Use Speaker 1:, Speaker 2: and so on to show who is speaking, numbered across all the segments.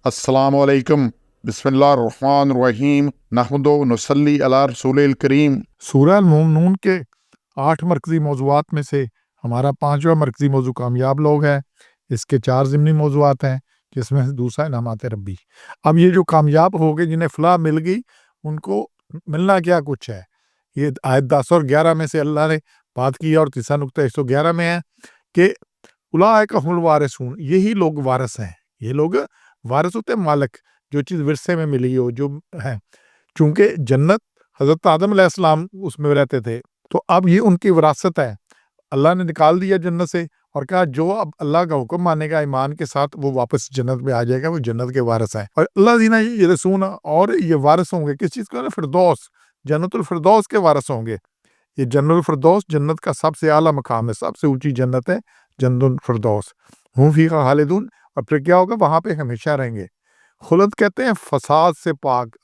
Speaker 1: अस्सलामु अलैकुम, बिस्मिल्लाहिर्रहमानिर्रहीम, नहमदु व नुसल्ली अला रसूलिल करीम।
Speaker 2: सूरह अल-मुमिनून के 8 मरकज़ी मौज़ूआत में से हमारा 5वां मरकज़ी मौज़ू कामयाब लोग है। इसके 4 ज़िमनी मौज़ूआत हैं, जिसमें से दूसरा इनामात रब्बी। अब ये जो कामयाब हो गए, जिन्हें फ़लाह मिल गई, उनको मिलना क्या कुछ है? ये आयत 10 और 11 में से अल्लाह ने बात की है और तीसरा नुक्ता 111 में है कि उलाइका हुमुल वारिसून, यही लोग वारिस हैं। ये लोग वारिस होते हैं, मालिक, जो चीज़ विरसे में मिली हो, जो है। चूँकि जन्नत हज़रत आदम अलैहिस्सलाम उसमें रहते थे, तो अब ये उनकी विरासत है। अल्लाह ने निकाल दिया जन्नत से और कहा जो अब अल्लाह का हुक्म मानेगा ईमान के साथ, वो वापस जन्नत में आ जाएगा, वो जन्नत के वारिस हैं। और अल्लाज़ीना यरिसून, और ये वारिस होंगे किस चीज़ का? फिरदौस, जन्नतुल फिरदौस के वारिस होंगे। ये जन्नतुल फिरदौस जन्नत का सबसे आला मकाम है, सबसे ऊँची जन्नत है जन्नतुल फिरदौस। हुम फ़ीहा खालिदून, और फिर क्या होगा? वहाँ पे हमेशा रहेंगे। खुलद कहते हैं फसाद से पाक,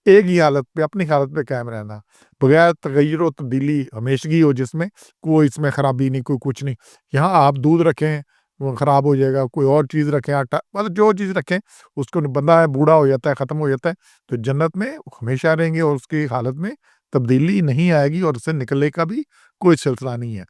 Speaker 2: एक ही हालत पे, अपनी हालत पे कायम रहना, बगैर तगय्युर और तब्दीली, हमेशगी हो जिसमें, कोई इसमें खराबी नहीं, कोई कुछ नहीं। यहाँ आप दूध रखें, वो खराब हो जाएगा, कोई और चीज़ रखें, आटा, मतलब जो चीज़ रखें, उसको बंदा है बूढ़ा हो जाता है, ख़त्म हो जाता है, तो जन्नत में हमेशा रहेंगे और उसकी हालत में तब्दीली नहीं आएगी और उससे निकलने का भी कोई सिलसिला नहीं है।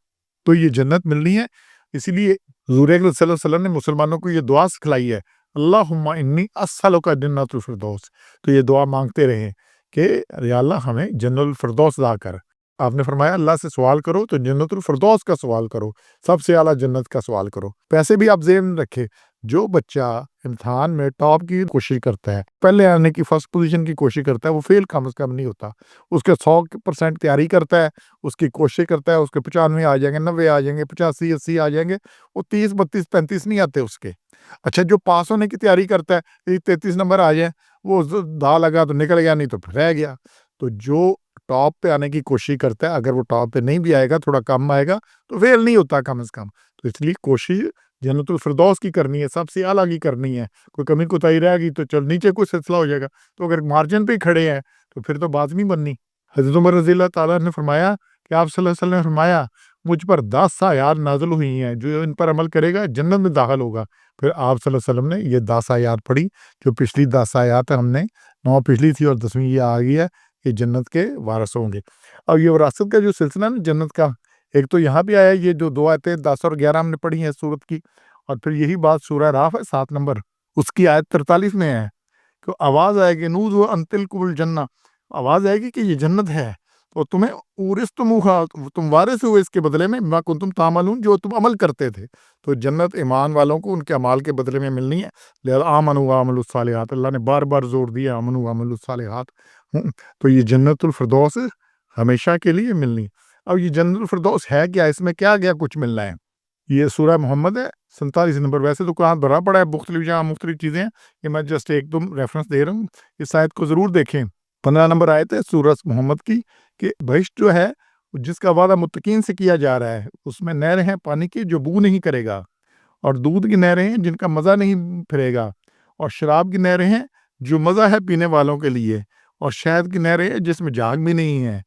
Speaker 2: तो ये जन्नत मिलनी है, इसीलिए हुज़ूर अकरम सल्लल्लाहु अलैहि वसल्लम ने मुसलमानों को ये दुआ सिखलाई है, अल्लाहुम्मा इन्नी अस्सअलुका जन्नतुल फिरदौस। तो ये दुआ मांगते रहें कि या अल्लाह हमें जन्नतुल फिरदौस अता कर। आपने फरमाया अल्लाह से सवाल करो तो जन्नतुल फिरदौस का सवाल करो, सबसे आला जन्नत का सवाल करो। वैसे भी आप ज़हन में रखें, जो बच्चा इम्तिहान में टॉप की कोशिश करता है, पहले आने की, फर्स्ट पोजीशन की कोशिश करता है, वो फेल कम से कम नहीं होता। उसके 100% तैयारी करता है, उसकी कोशिश करता है, उसके 95 आ जाएंगे, 90 आ जाएंगे, 85 80 आ जाएंगे, वो 30 32 35 नहीं आते उसके। अच्छा, जो पास होने की तैयारी करता है, 33 नंबर आ जाए, वो दा लगा तो निकल गया, नहीं तो फिर रह गया। तो जो टॉप पे आने की कोशिश करता है, अगर वो टॉप पे नहीं भी आएगा, थोड़ा कम आएगा, तो फेल नहीं होता कम से कम। तो इसलिए कोशिश जन्नतुल फिरदौस की करनी है, सबसे आला की करनी है। कोई कमी कोताही रहेगी तो चल नीचे कुछ सिलसिला हो जाएगा। तो अगर मार्जिन पे ही खड़े हैं, तो फिर तो बात नहीं बननी। हज़रत उमर रज़ी अल्लाह ताला ने फरमाया कि आप सल्लल्लाहु अलैहि वसल्लम ने फरमाया, मुझ पर 10 आयात नाज़िल हुई हैं, जो इन पर अमल करेगा जन्नत में दाखिल होगा। फिर आप सल्लल्लाहु अलैहि वसल्लम ने ये 10 आयात पढ़ी, जो पिछली 10 आयात है, हमने 9 पिछली थी और 10वीं ये आ गई है कि जन्नत के वारिस होंगे। अब ये विरासत का जो सिलसिला है ना जन्नत का, एक तो यहाँ भी आया, ये जो 2 आयतें 10 और 11 हमने पढ़ी हैं सूरत की, और फिर यही बात सूरह राफ़ है 7 नंबर, उसकी आयत 43 में है कि आवाज़ आएगी, नूज़ु अन तिलकुमुल जन्नह, आवाज़ आएगी कि ये जन्नत है, तो तुम्हें उरिस्तुमूहा, तुम वारिस हुए इसके बदले में, बिमा कुंतुम तामलून, जो तुम अमल करते थे। तो जन्नत ईमान वालों को उनके अमाल के बदले में मिलनी है। लिहाज़ा आमनू व अमिलुस सालिहात, अल्लाह ने बार-बार ज़ोर दिया, आमनू व अमिलुस सालिहात। तो ये जन्नतुल फिरदौस हमेशा के लिए मिलनी है। अब ये जन्नतुल फिरदौस है क्या? इसमें क्या-क्या कुछ मिलना है? ये सूरह मोहम्मद है 47 नंबर। वैसे तो कुरान भरा पड़ा है, मुख्तलिफ जहाँ मुख्तलिफ चीज़ें हैं, ये मैं जस्ट एक दो रेफरेंस दे रहा हूँ, इस आयत को ज़रूर देखें। 15 नंबर आयत है सूरह मोहम्मद की कि बहिश्त जो है, जिसका वादा मुत्तकीन से किया जा रहा है, उसमें नहरें हैं पानी की जो बू नहीं करेगा, और दूध की नहरें हैं जिनका मज़ा नहीं फिरेगा, और शराब की नहरें हैं जो मज़ा है पीने वालों के लिए, और शहद की नहरें हैं जिसमें झाग भी नहीं है,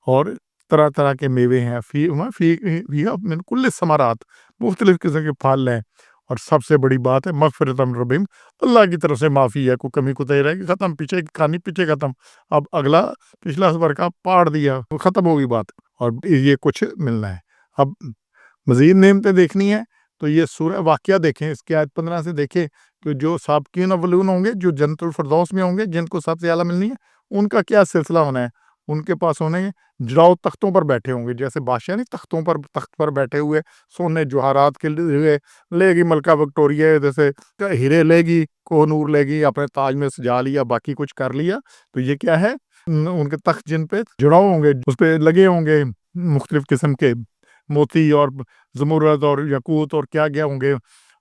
Speaker 2: और तरह-तरह के मेवे हैं, फ़ीहा मिन कुल्लि समारात, मुख्तलिफ किस्म के फल हैं, और सबसे बड़ी बात है मग़फ़िरतम मिन रब्बिहिम, अल्लाह की तरफ से माफ़ी है। कोई कमी कोताही रहेगी, ख़त्म, पीछे की कहानी पीछे ख़त्म। अब अगला पिछला वर्क़ा पाड़ दिया, वो ख़त्म होगी बात, और ये कुछ मिलना है। अब मज़ीद नेमतें देखनी है तो ये सूरह वाक़िया देखें, इसकी आयत 15 से देखें कि जो साबिक़ीन अव्वलून होंगे, जो जन्नतुल फिरदौस में होंगे, जिनको सबसे आला मिलनी है, उनका क्या सिलसिला होना है। उनके पास होने जुड़ाव तख्तों पर बैठे होंगे, जैसे बादशाह नहीं तख्तों पर, तख्त पर बैठे हुए, सोने जवाहरात के लिए लेगी मलका विक्टोरिया, जैसे हीरे लेगी, कोहनूर लेगी, अपने ताज में सजा लिया, बाकी कुछ कर लिया। तो ये क्या है? उनके तख्त जिन पे जुड़ाव होंगे, उस पे लगे होंगे मुख्तलिफ किस्म के मोती और ज़मुरद और याकूत और क्या-क्या होंगे,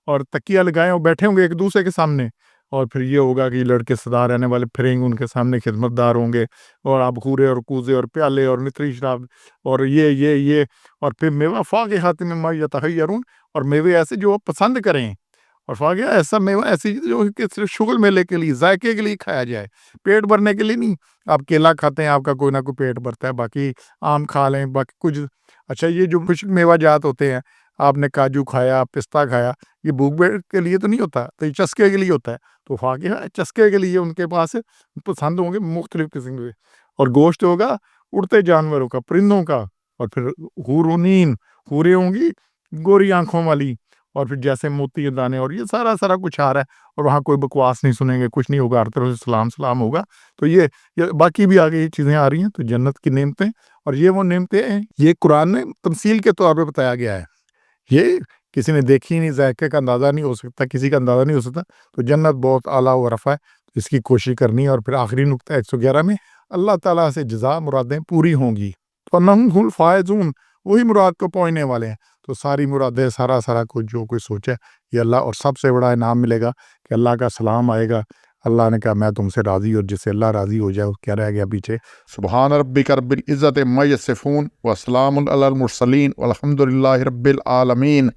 Speaker 2: और तकिया लगाए और बैठे होंगे एक दूसरे के सामने। और फिर ये होगा कि लड़के सदा रहने वाले फिरेंगे उनके सामने, खिदमतदार होंगे, और आबखूरे और कूज़े और प्याले और नितरी शराब, और ये, और फिर मेवा फ़ाक़िहात मिम्मा यतख़य्यरून, और मेवे ऐसे जो वो पसंद करें, और फ़ाक़िहा ऐसा मेवा, ऐसी चीज़ जो कि सिर्फ़ शुगल मेले के लिए, ज़ायके के लिए खाया जाए, पेट भरने के लिए नहीं। आप केला खाते हैं, आपका कोई ना कोई पेट भरता है, बाकी आम खा लें, बाकी कुछ। अच्छा, ये जो खुश्क मेवा जात होते हैं, आपने काजू खाया, पिस्ता खाया, ये भूख पेट के लिए तो नहीं होता, तो ये चस्के के लिए होता है। تو فاکہہ چسکے کے لیے ان کے پاس پسند ہوں گے مختلف قسم کے، اور گوشت ہوگا اڑتے جانوروں کا، پرندوں کا، اور پھر حورونین، حوریں ہوں گی گوری آنکھوں والی، اور پھر جیسے موتی دانے، اور یہ سارا کچھ آ رہا ہے، اور وہاں کوئی بکواس نہیں سنیں گے، کچھ نہیں ہوگا، ہر طرف سے سلام ہوگا۔ تو یہ باقی بھی آگے یہ چیزیں آ رہی ہیں، تو جنت کی نعمتیں، اور یہ وہ نعمتیں ہیں، یہ قرآن میں تمثیل کے طور پہ بتایا گیا ہے، یہ کسی نے دیکھی نہیں، ذائقے کا اندازہ نہیں ہو سکتا، کسی کا اندازہ نہیں ہو سکتا، تو جنت بہت اعلیٰ و رفع ہے، اس کی کوشش کرنی ہے۔ اور پھر آخری نقطہ 111 میں اللہ تعالیٰ سے جزا مرادیں پوری ہوں گی، فَإِنَّهُمْ هُمُ الْفَائِزُونَ، وہی مراد کو پہنچنے والے ہیں۔ تو ساری مرادیں، سارا کچھ جو کوئی سوچے یہ اللہ، اور سب سے بڑا انعام ملے گا کہ اللہ کا سلام آئے گا، اللہ نے کہا میں تم سے راضی، اور جس سے اللہ راضی ہو جائے، کیا رہ گیا پیچھے؟
Speaker 1: سبحان ربک رب العزت عما یصفون وسلام علی المرسلین والحمد للہ رب العالمین۔